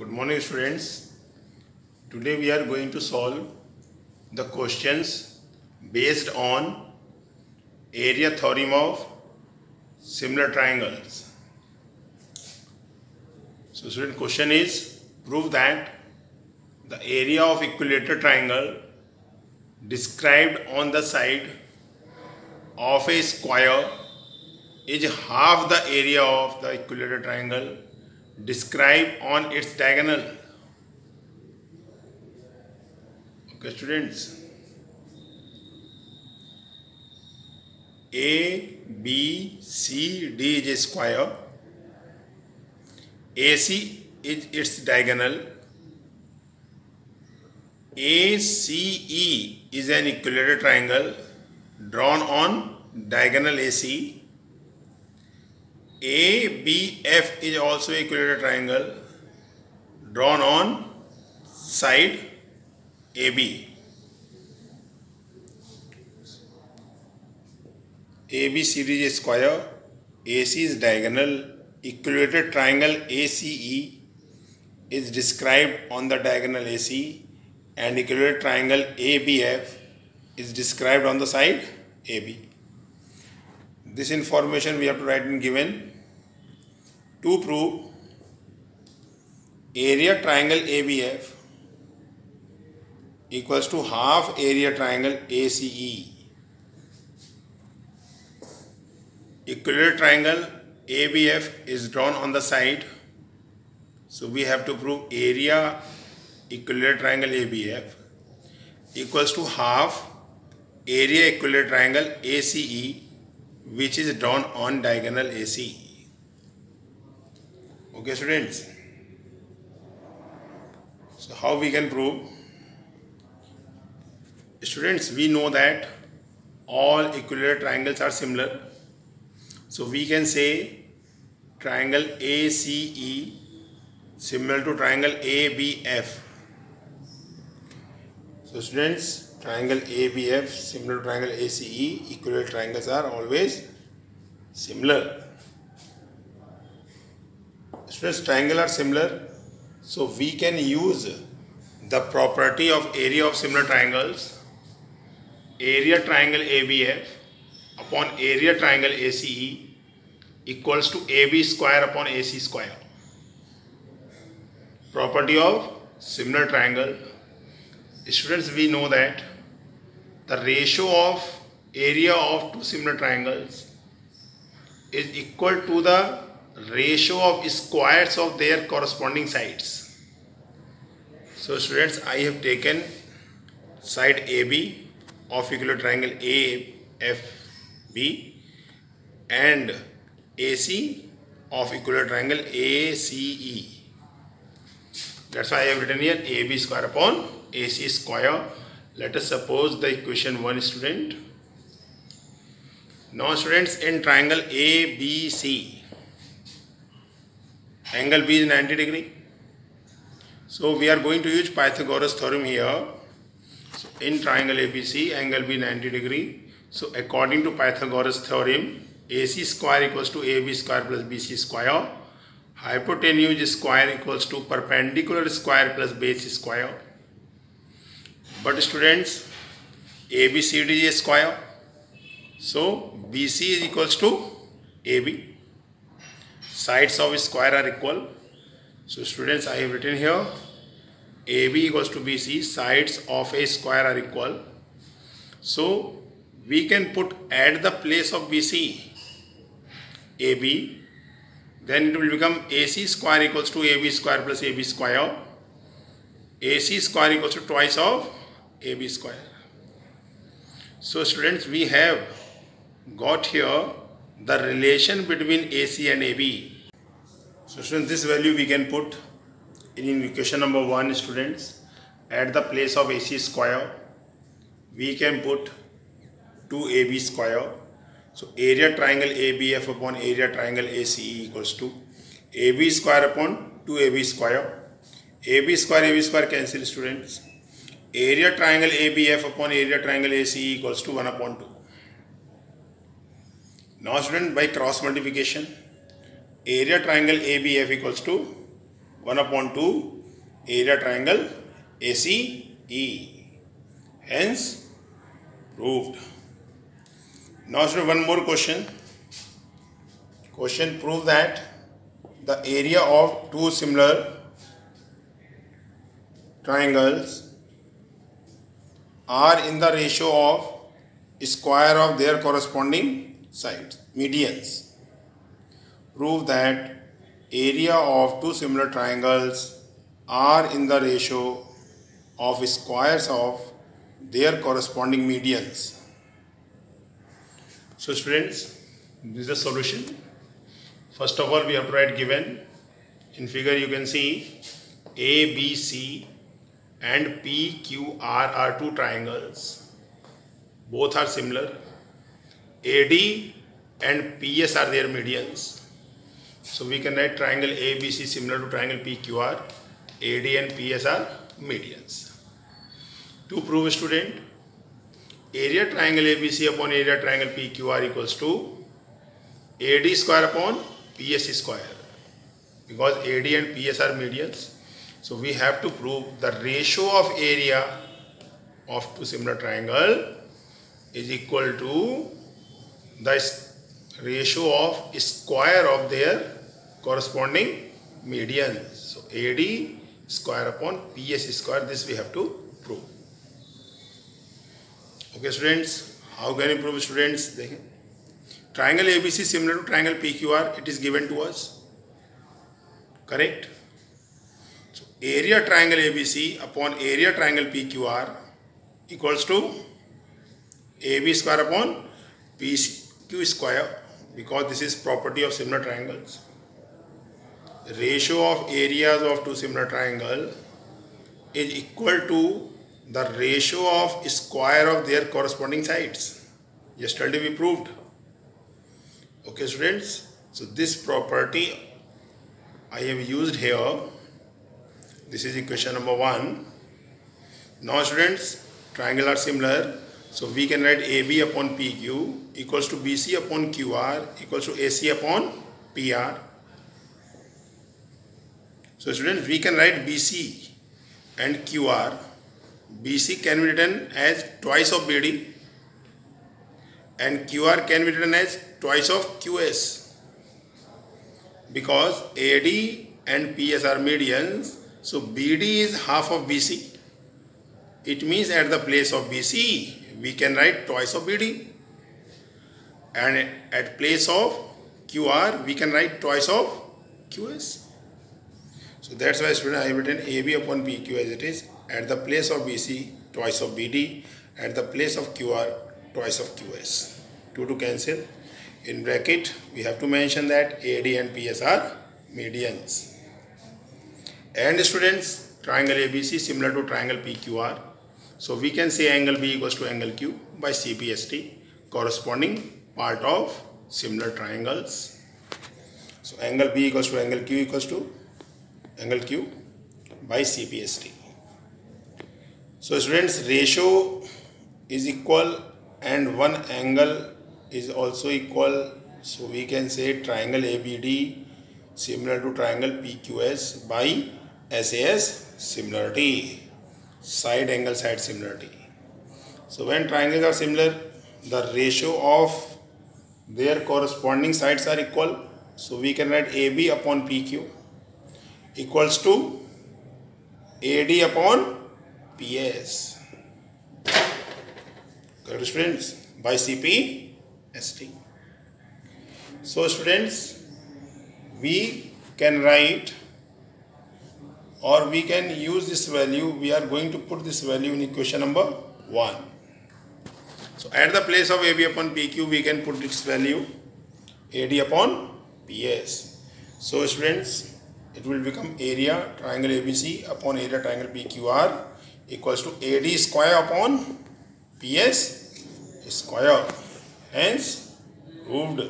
Good morning, students. Today we are going to solve the questions based on area theorem of similar triangles. So student, question is, prove that the area of equilateral triangle described on the side of a square is half the area of the equilateral triangle described on its diagonal. Okay, students. A, B, C, D is a square. AC is its diagonal. ACE is an equilateral triangle drawn on diagonal AC. ABF is also equilateral triangle drawn on side AB. ABCD is a square, AC is diagonal, equilateral triangle ACE is described on the diagonal AC, and equilateral triangle ABF is described on the side AB. This information we have to write in given. To prove area triangle ABF equals to half area triangle ACE. Equilateral triangle ABF is drawn on the side. So we have to prove area equilateral triangle ABF equals to half area equilateral triangle ACE, which is drawn on diagonal AC. Okay, students. So how we can prove? Students, we know that all equilateral triangles are similar. So we can say triangle ACE similar to triangle ABF. So students, triangle ABF similar to triangle ACE, equilateral triangles are always similar. Students, triangles are similar, so we can use the property of area of similar triangles. Area triangle ABF upon area triangle ACE equals to AB square upon AC square. Property of similar triangle. Students, we know that the ratio of area of two similar triangles is equal to the ratio of squares of their corresponding sides. So students, I have taken side AB of equilateral triangle AFB and AC of equilateral triangle ACE. That's why I have written here AB square upon AC square. Let us suppose the equation 1, student. Now students, in triangle ABC, angle B is 90 degree. So we are going to use Pythagoras theorem here. So in triangle ABC, angle B 90 degree. So according to Pythagoras theorem, AC square equals to AB square plus BC square. Hypotenuse square equals to perpendicular square plus base square. But students, ABCD is a square. So BC is equals to AB. Sides of square are equal. So students, I have written here AB equals to BC, sides of a square are equal. So we can put at the place of BC AB, then it will become AC square equals to AB square plus AB square. AC square equals to twice of AB square. So students, we have got here the relation between AC and AB. So students, this value we can put in equation number 1, students. At the place of AC square, we can put 2AB square. So area triangle ABF upon area triangle ACE equals to AB square upon 2AB square. AB square cancel, students. Area triangle ABF upon area triangle ACE equals to 1 upon 2. Now student, by cross multiplication, area triangle ABF equals to 1 upon 2 area triangle ACE. Hence proved. Now one more question. Question prove that the area of two similar triangles are in the ratio of square of their corresponding sides, medians. Prove that area of two similar triangles are in the ratio of squares of their corresponding medians. So students, this is the solution. First of all, we have to write given. In figure you can see A, B, C and P, Q, R are two triangles. Both are similar. AD and PS are their medians. So we can write triangle ABC similar to triangle PQR. AD and PS are medians. To prove, student, area triangle ABC upon area triangle PQR equals to AD square upon PS square. Because AD and PS are medians, so we have to prove the ratio of area of two similar triangle is equal to the ratio of square of their corresponding medians. So AD square upon PS square, this we have to prove. Okay students, how can you prove, students? Triangle ABC similar to triangle PQR, it is given to us, correct? So area triangle ABC upon area triangle PQR equals to AB square upon PQ square, because this is property of similar triangles. The ratio of areas of two similar triangles is equal to the ratio of square of their corresponding sides. Yesterday we proved. Okay students, so this property I have used here. This is equation number 1. Now students, triangles are similar, so we can write AB upon PQ equals to BC upon QR equals to AC upon PR. So students, we can write BC and QR. BC can be written as twice of BD and QR can be written as twice of QS, because AD and PS are medians, so BD is half of BC. It means at the place of BC we can write twice of BD, and at place of QR we can write twice of QS. So that's why student I have written AB upon PQ as it is. At the place of BC twice of BD, at the place of QR twice of QS. 2 to cancel. In bracket we have to mention that AD and PS are medians. And students, triangle ABC similar to triangle PQR. So we can say angle B equals to angle Q by CPST, corresponding part of similar triangles. So angle B equals to angle Q equals to angle Q by CPST. So students, ratio is equal and one angle is also equal. So we can say triangle ABD similar to triangle PQS by SAS similarity, side angle side similarity. So when triangles are similar, the ratio of their corresponding sides are equal. So we can write AB upon PQ equals to AD upon PS. Correct students? By CPST. So students, we can write or we can use this value. We are going to put this value in equation number 1. So at the place of AB upon PQ we can put this value AD upon PS. So students, it will become area triangle ABC upon area triangle PQR equals to AD square upon PS square. Hence proved.